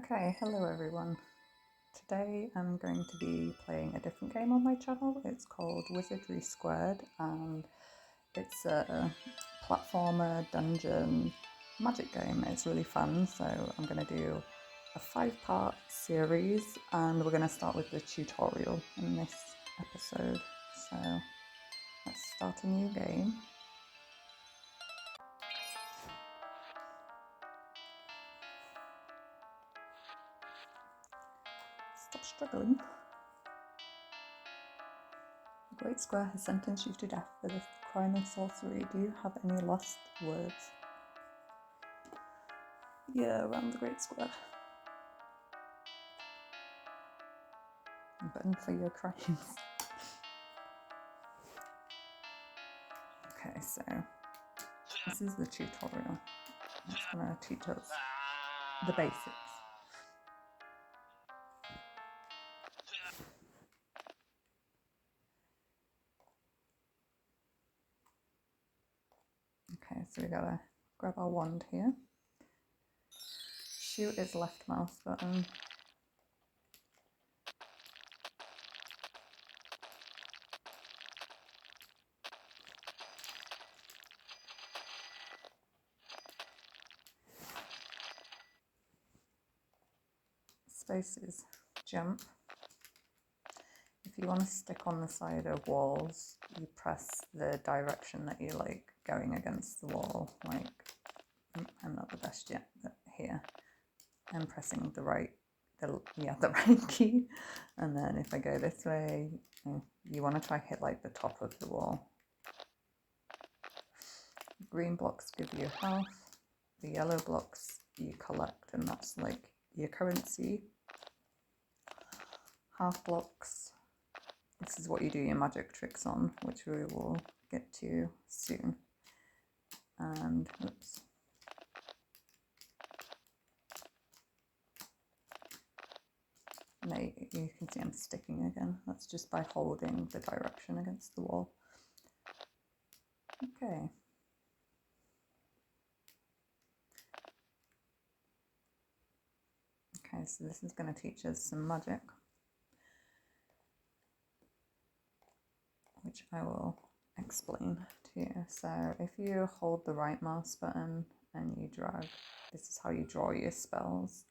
Okay, hello everyone. Today I'm going to be playing a different game on my channel. It's called Wizardry Squared and it's a platformer dungeon magic game. It's really fun, so I'm going to do a 5-part series and we're going to start with the tutorial in this episode. So let's start a new game. Stop struggling. The Great Square has sentenced you to death for the crime of sorcery. Do you have any last words? Yeah, around the Great Square. Burn for your crimes. Okay, so this is the tutorial. It's gonna teach us the basics. Okay, so we gotta grab our wand here. Shoot is left mouse button. Space is jump. If you want to stick on the side of walls, you press the direction that you like going against the wall. Like, I'm not the best yet, but here I'm pressing the right key. And then if I go this way, you want to try hit like the top of the wall. Green blocks give you health. The yellow blocks you collect, and that's like your currency. Half blocks, this is what you do your magic tricks on, which we will get to soon. And oops. Now you can see I'm sticking again. That's just by holding the direction against the wall. Okay. Okay, so this is going to teach us some magic, which I will explain to you. So if you hold the right mouse button and you drag, this is how you draw your spells.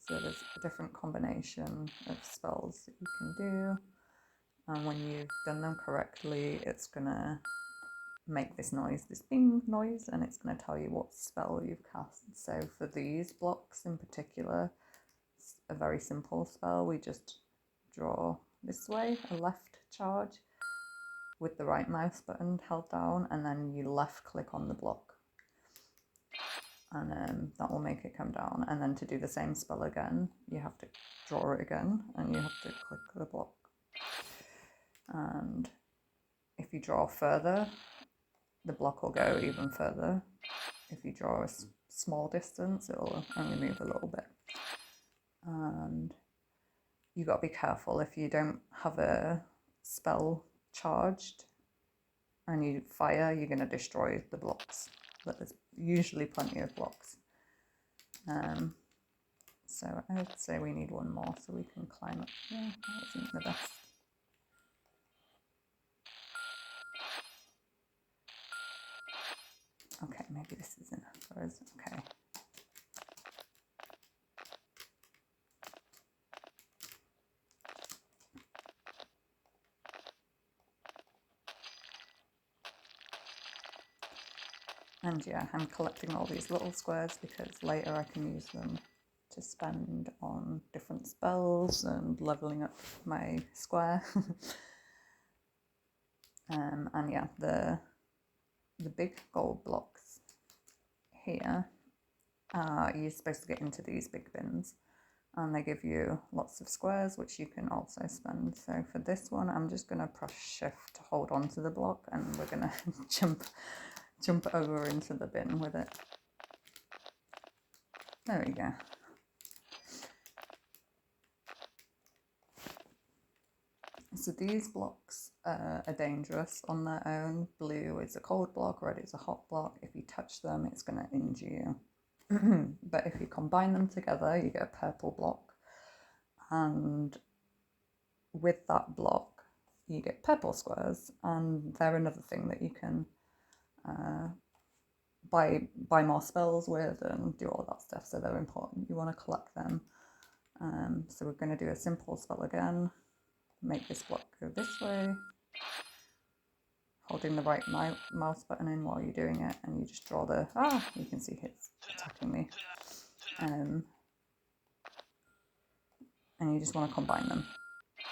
So there's a different combination of spells that you can do. And when you've done them correctly, it's gonna make this noise, this bing noise, and it's gonna tell you what spell you've cast. So for these blocks in particular, it's a very simple spell. We just draw this way, a left charge with the right mouse button held down, and then you left click on the block. And that will make it come down. And then to do the same spell again, you have to draw it again and you have to click the block. And if you draw further, the block will go even further. If you draw a small distance, it will only move a little bit. And you got to be careful if you don't have a spell charged and you fire, you're going to destroy the blocks. But there's usually plenty of blocks. So I would say we need one more so we can climb up. Yeah, that isn't the best. Okay, maybe this is enough for us. Okay. And yeah, I'm collecting all these little squares because later I can use them to spend on different spells and leveling up my square. And yeah, the big gold blocks here, you're supposed to get into these big bins. And they give you lots of squares, which you can also spend. So for this one, I'm just going to press shift to hold on to the block, and we're going to jump over into the bin with it. There we go. So these blocks are dangerous on their own. Blue is a cold block, red is a hot block. If you touch them, it's going to injure you. But if you combine them together, you get a purple block. And with that block, you get purple squares. And they're another thing that you can buy more spells with and do all that stuff. So they're important. You want to collect them. So we're going to do a simple spell again. Make this block go this way. Holding the right mouse button in while you're doing it, and you just draw the, you can see it's attacking me. And you just want to combine them.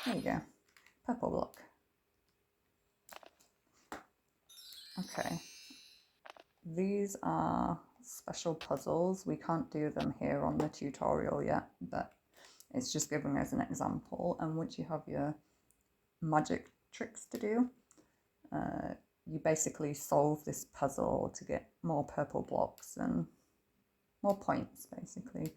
There you go. Purple block. Okay. These are special puzzles. We can't do them here on the tutorial yet, but it's just giving us an example. And once you have your magic tricks to do, you basically solve this puzzle to get more purple blocks and more points, basically.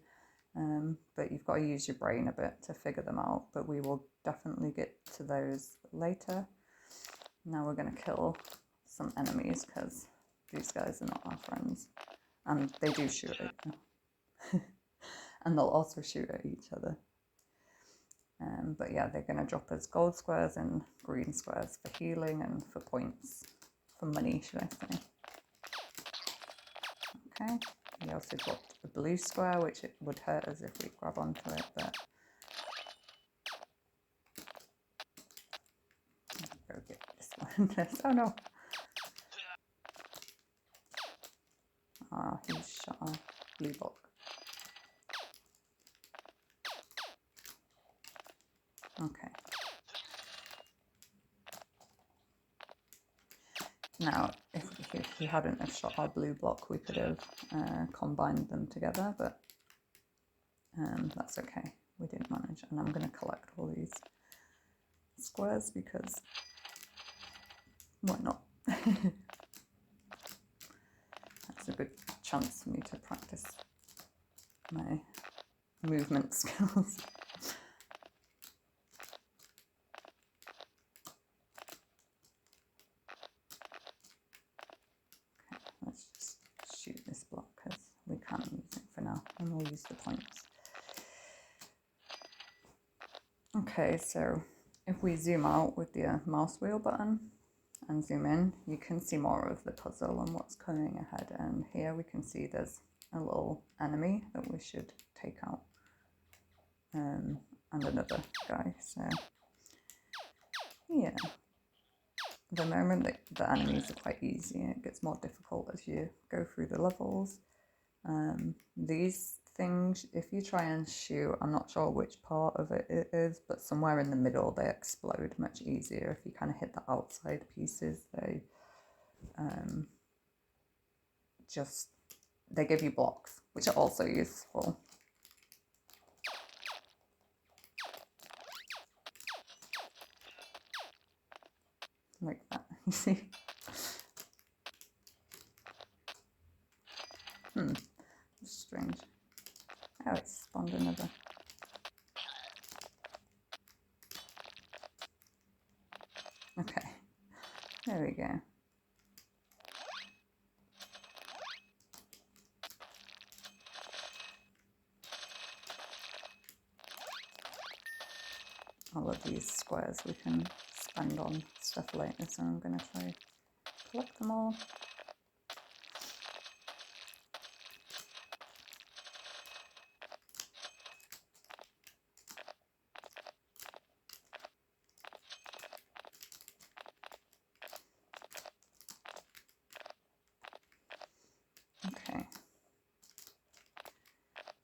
But you've got to use your brain a bit to figure them out, but we will definitely get to those later. Now we're going to kill some enemies because these guys are not our friends, and they do shoot at you. And they'll also shoot at each other. But yeah, they're going to drop us gold squares and green squares for healing and for points, for money, should I say. Okay, we also dropped a blue square, which it would hurt us if we grab onto it, but go get this one first. Oh no! He shot a blue block. Okay. Now, if he hadn't have shot our blue block, we could have combined them together, but that's okay. We didn't manage, and I'm going to collect all these squares because why not? That's a good chance for me to practice my movement skills. Okay, let's just shoot this block because we can't use it for now, and we'll use the points. Okay, so if we zoom out with the mouse wheel button and zoom in, you can see more of the puzzle and what's coming ahead. And here we can see there's a little enemy that we should take out, and another guy. So yeah, the moment that the enemies are quite easy, it gets more difficult as you go through the levels. These things, if you try and shoot, I'm not sure which part of it is, but somewhere in the middle they explode much easier. If you kind of hit the outside pieces, they they give you blocks, which are also useful. Like that, you see? Strange. Oh, it's spawned another. Okay, there we go. All of these squares we can spend on stuff later, so I'm going to try collect them all. Okay,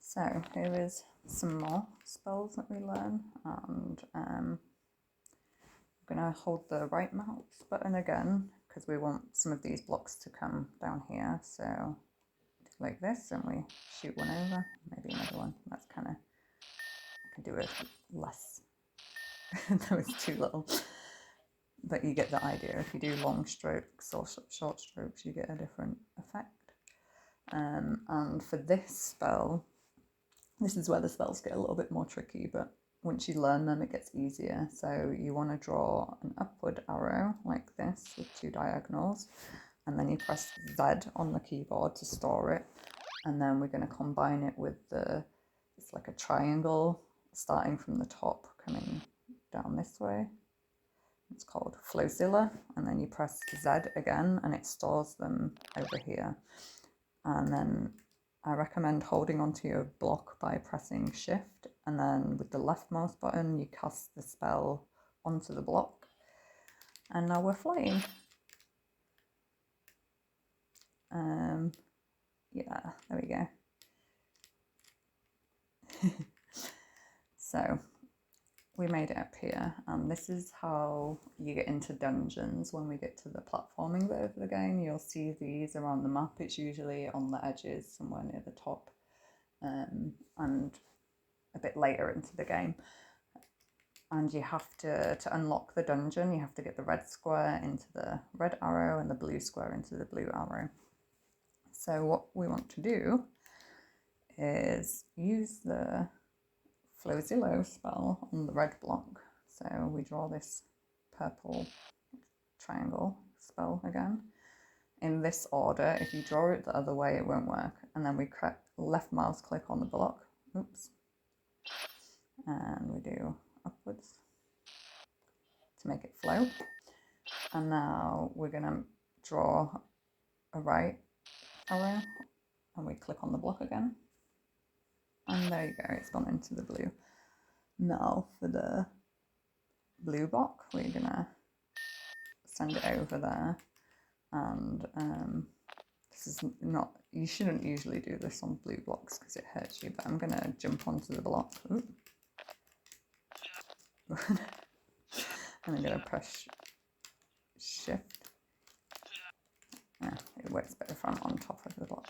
so here is some more spells that we learn, and I'm going to hold the right mouse button again because we want some of these blocks to come down here. So like this, and we shoot one over, maybe another one. That's kind of, I can do it less. That was too little. But you get the idea. If you do long strokes or short strokes, you get a different effect. And for this spell, this is where the spells get a little bit more tricky, but once you learn them, it gets easier. So you want to draw an upward arrow like this with 2 diagonals, and then you press Z on the keyboard to store it. and then we're going to combine it with it's like a triangle starting from the top coming down this way. It's called Flowzilla, and then you press Z again and it stores them over here. And then I recommend holding onto your block by pressing Shift, and then with the left mouse button you cast the spell onto the block, and now we're flying. Yeah, there we go. So we made it up here, and this is how you get into dungeons. When we get to the platforming bit of the game, you'll see these around the map. It's usually on the edges, somewhere near the top, and a bit later into the game. And you have to unlock the dungeon, you have to get the red square into the red arrow and the blue square into the blue arrow. So what we want to do is use the Flowzilla spell on the red block. So we draw this purple triangle spell again. In this order, if you draw it the other way, it won't work. And then we left mouse click on the block. Oops. And we do upwards to make it flow. And now we're going to draw a right arrow, and we click on the block again. And there you go, it's gone into the blue. Now for the blue block, we're going to send it over there. And this is not, you shouldn't usually do this on blue blocks because it hurts you, but I'm going to jump onto the block. And I'm going to press Shift. Yeah, it works better if I'm on top of the block.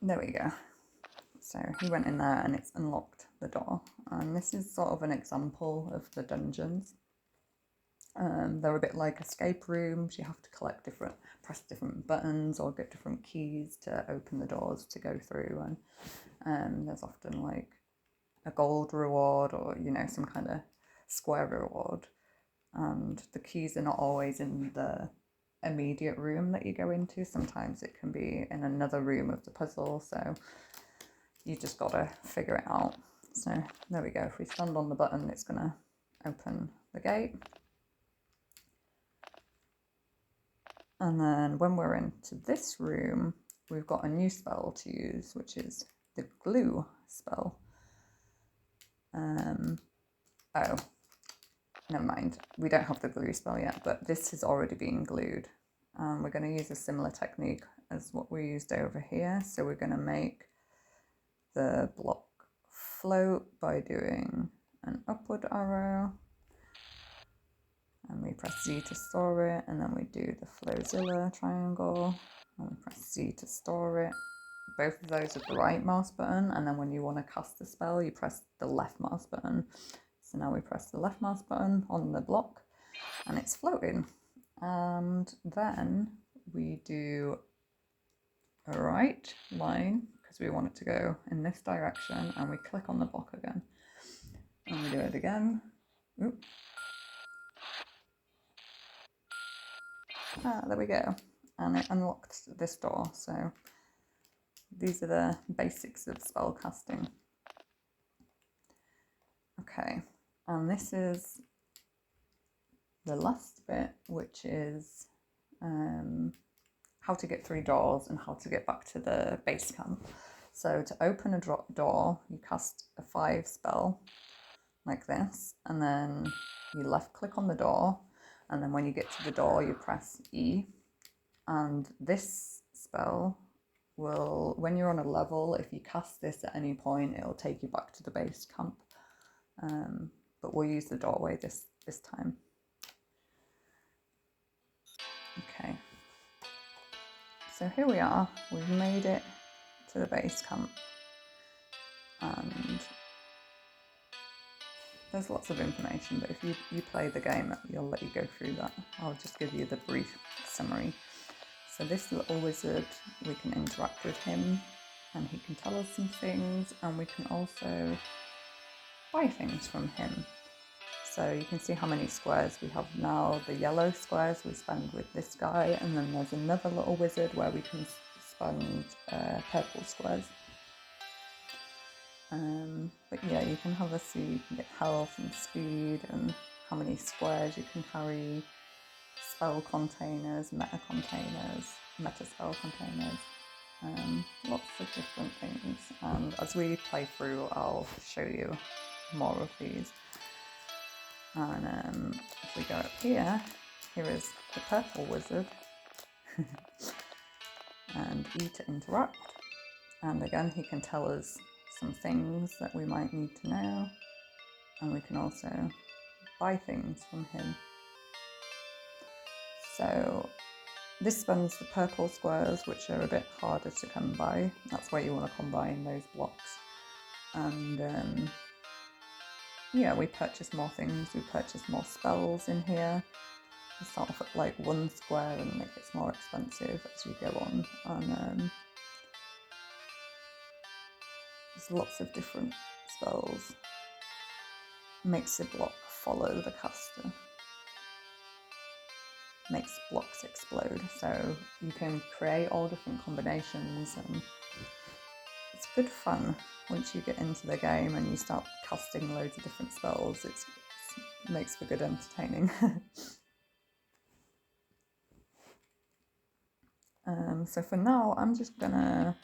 There we go. So he went in there and it's unlocked the door. And this is sort of an example of the dungeons. They're a bit like escape rooms. You have to press different buttons or get different keys to open the doors to go through. And there's often like a gold reward or, you know, some kind of square reward. And the keys are not always in the immediate room that you go into. Sometimes it can be in another room of the puzzle. So you just got to figure it out. So there we go. If we stand on the button, it's going to open the gate. And then when we're into this room, we've got a new spell to use, which is the glue spell. Oh, never mind. We don't have the glue spell yet, but this has already been glued. We're going to use a similar technique as what we used over here. So we're going to make the block float by doing an upward arrow. And we press Z to store it, and then we do the Flowzilla triangle, and we press Z to store it. Both of those with the right mouse button, and then when you want to cast the spell, you press the left mouse button. So now we press the left mouse button on the block, and it's floating. And then we do a right line, because we want it to go in this direction, and we click on the block again. And we do it again. Oop. There we go, and it unlocked this door. So these are the basics of spell casting. Okay, and this is the last bit, which is how to get through doors and how to get back to the base camp. So to open a door, you cast a 5 spell like this, and then you left click on the door. And then when you get to the door, you press E. And this spell will, when you're on a level, if you cast this at any point, it'll take you back to the base camp. But we'll use the doorway this time. Okay. So here we are. We've made it to the base camp. And there's lots of information, but if you play the game, you'll let you go through that. I'll just give you the brief summary. So this little wizard, we can interact with him and he can tell us some things, and we can also buy things from him. So you can see how many squares we have now. The yellow squares we spend with this guy, and then there's another little wizard where we can spend purple squares. But yeah, you can have a see, you can get health and speed and how many squares you can carry, spell containers, meta spell containers, lots of different things. And as we play through, I'll show you more of these. And if we go up here is the purple wizard and E to interact. And again, he can tell us some things that we might need to know, and we can also buy things from him. So this spends the purple squares, which are a bit harder to come by. That's why you want to combine those blocks. And yeah, we purchase more things, we purchase more spells in here. We start off at like 1 square and it gets more expensive as you go on. And there's lots of different spells. Makes a block follow the caster. Makes blocks explode. So you can create all different combinations, and it's good fun once you get into the game and you start casting loads of different spells. It makes for good entertaining. So for now, I'm just gonna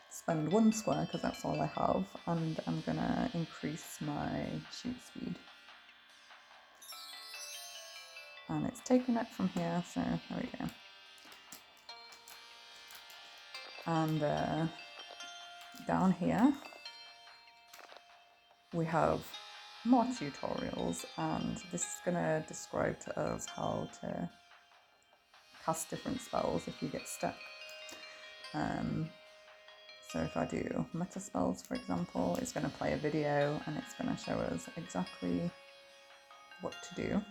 spend 1 square because that's all I have, and I'm gonna increase my shoot speed. And it's taking it from here, so there we go. And down here we have more tutorials, and this is gonna describe to us how to cast different spells if you get stuck. So if I do meta spells, for example, it's going to play a video and it's going to show us exactly what to do.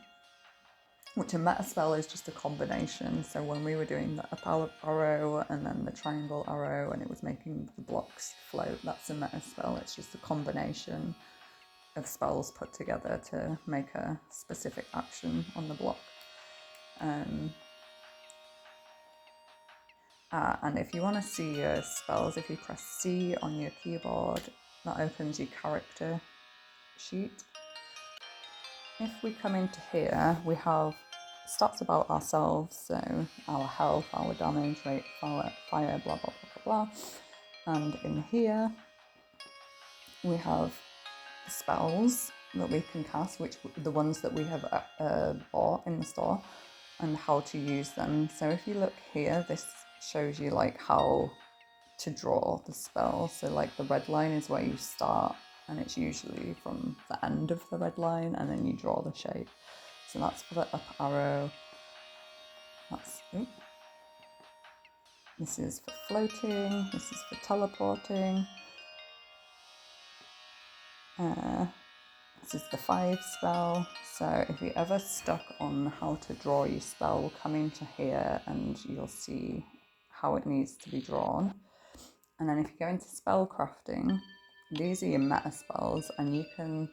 Which a meta spell is just a combination. So when we were doing the up arrow and then the triangle arrow and it was making the blocks float, that's a meta spell. It's just a combination of spells put together to make a specific action on the block. And if you want to see your spells, if you press C on your keyboard, that opens your character sheet. If we come into here, we have stats about ourselves, so our health, our damage rate, fire, blah, blah, blah, blah, blah. And in here, we have spells that we can cast, which the ones that we have bought in the store, and how to use them. So if you look here, this shows you like how to draw the spell. So like the red line is where you start, and it's usually from the end of the red line, and then you draw the shape. So that's for the up arrow. This is for floating. This is for teleporting. This is the 5 spell. So if you're ever stuck on how to draw your spell, come into here and you'll see how it needs to be drawn. And then if you go into spell crafting, these are your meta spells, and you can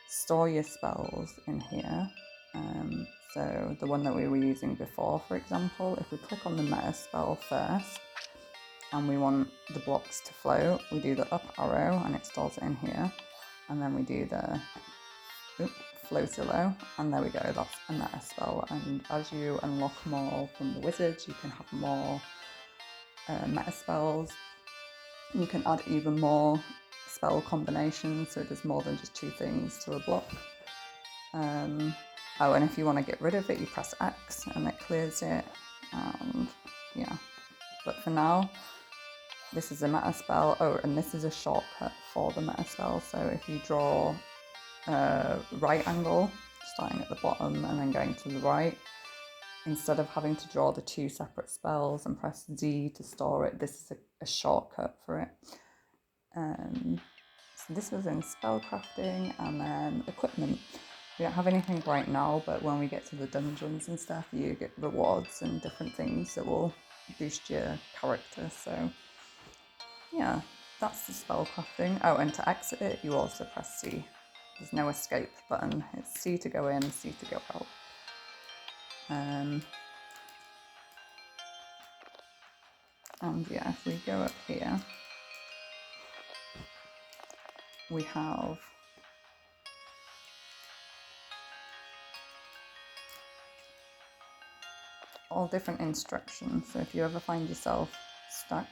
store your spells in here. So the one that we were using before, for example, if we click on the meta spell first and we want the blocks to float, we do the up arrow and it stores it in here, and then we do the floatilo, and there we go, that's a meta spell. And as you unlock more from the wizards, you can have more meta spells. You can add even more spell combinations, so it does more than just 2 things to a block. And if you want to get rid of it, you press X and it clears it. And yeah, but for now, this is a meta spell. Oh, and this is a shortcut for the meta spell. So if you draw right angle, starting at the bottom and then going to the right, instead of having to draw the 2 separate spells and press Z to store it, this is a shortcut for it. So this was in spellcrafting, and then equipment. We don't have anything right now, but when we get to the dungeons and stuff, you get rewards and different things that will boost your character. So yeah, that's the spellcrafting. Oh, and to exit it, you also press C. There's no escape button. It's C to go in, C to go out. And yeah, if we go up here, we have all different instructions. So if you ever find yourself stuck,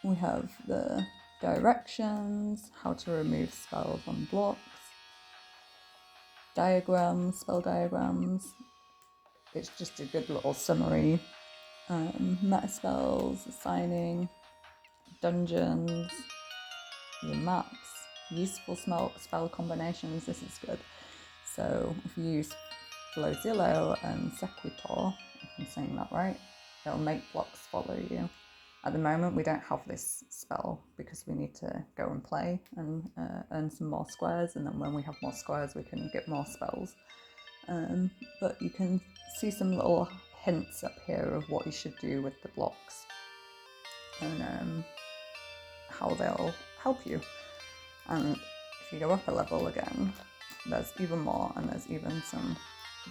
we have the directions, how to remove spells on blocks, diagrams, spell diagrams. It's just a good little summary. Meta spells, assigning, dungeons, your maps, useful spell combinations. This is good. So if you use Flozillo and Sequitor, if I'm saying that right, it'll make blocks follow you. At the moment, we don't have this spell because we need to go and play and earn some more squares, and then when we have more squares, we can get more spells. But you can see some little hints up here of what you should do with the blocks and how they'll help you. And if you go up a level again, there's even more, and there's even some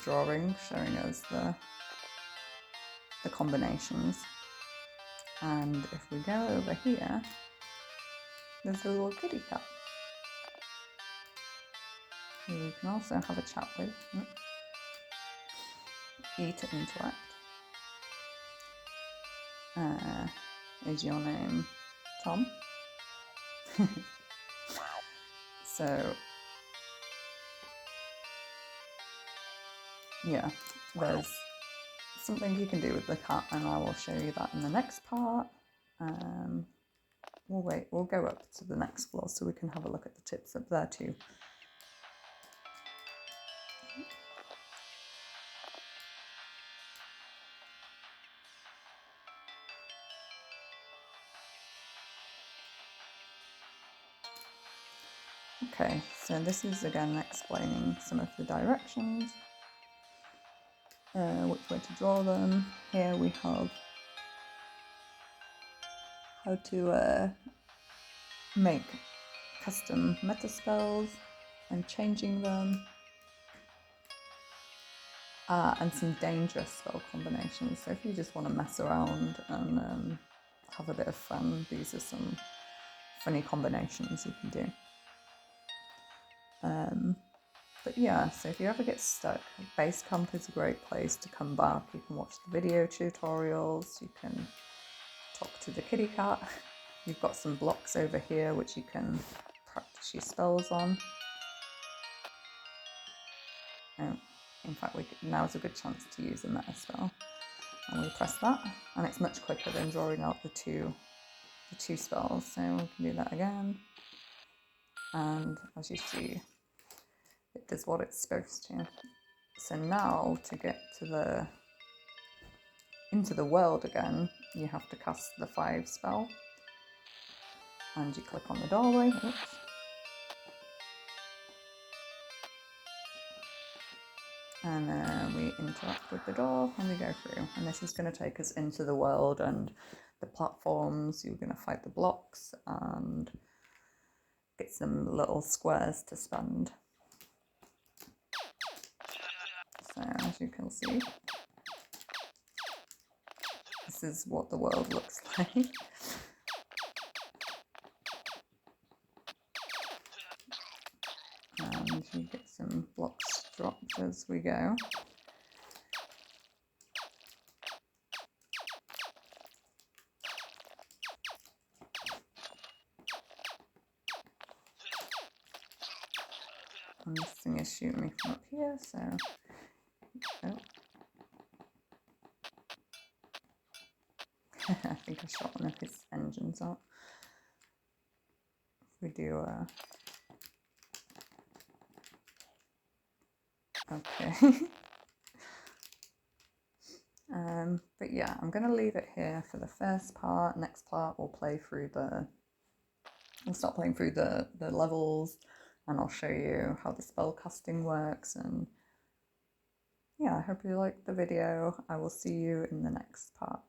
drawing showing us the combinations. And if we go over here, there's a little kitty cat who you can also have a chat with. E to interact. Is your name Tom? So yeah, there's something you can do with the cat, and I will show you that in the next part. We'll go up to the next floor so we can have a look at the tips up there too. Okay, so this is again explaining some of the directions, which way to draw them. Here we have how to make custom meta spells and changing them, and some dangerous spell combinations. So if you just want to mess around and have a bit of fun, these are some funny combinations you can do. But yeah, so if you ever get stuck, base camp is a great place to come back. You can watch the video tutorials, you can talk to the kitty cat. You've got some blocks over here which you can practice your spells on. In fact, now's a good chance to use a meta spell. And we press that, and it's much quicker than drawing out the two spells. So we can do that again. And as you see, it does what it's supposed to. So now to get to into the world again, you have to cast the 5 spell. And you click on the doorway. Oops. And we interact with the door and we go through. And this is going to take us into the world and the platforms. You're going to fight the blocks and get some little squares to spend. So as you can see, this is what the world looks like. And you get some blocks dropped as we go. And this thing is shooting me from up here, so I think I shot one of his engines out. If we do okay. But yeah, I'm going to leave it here for the first part. Next part we'll start playing through the levels, and I'll show you how the spell casting works. And yeah, I hope you liked the video. I will see you in the next part.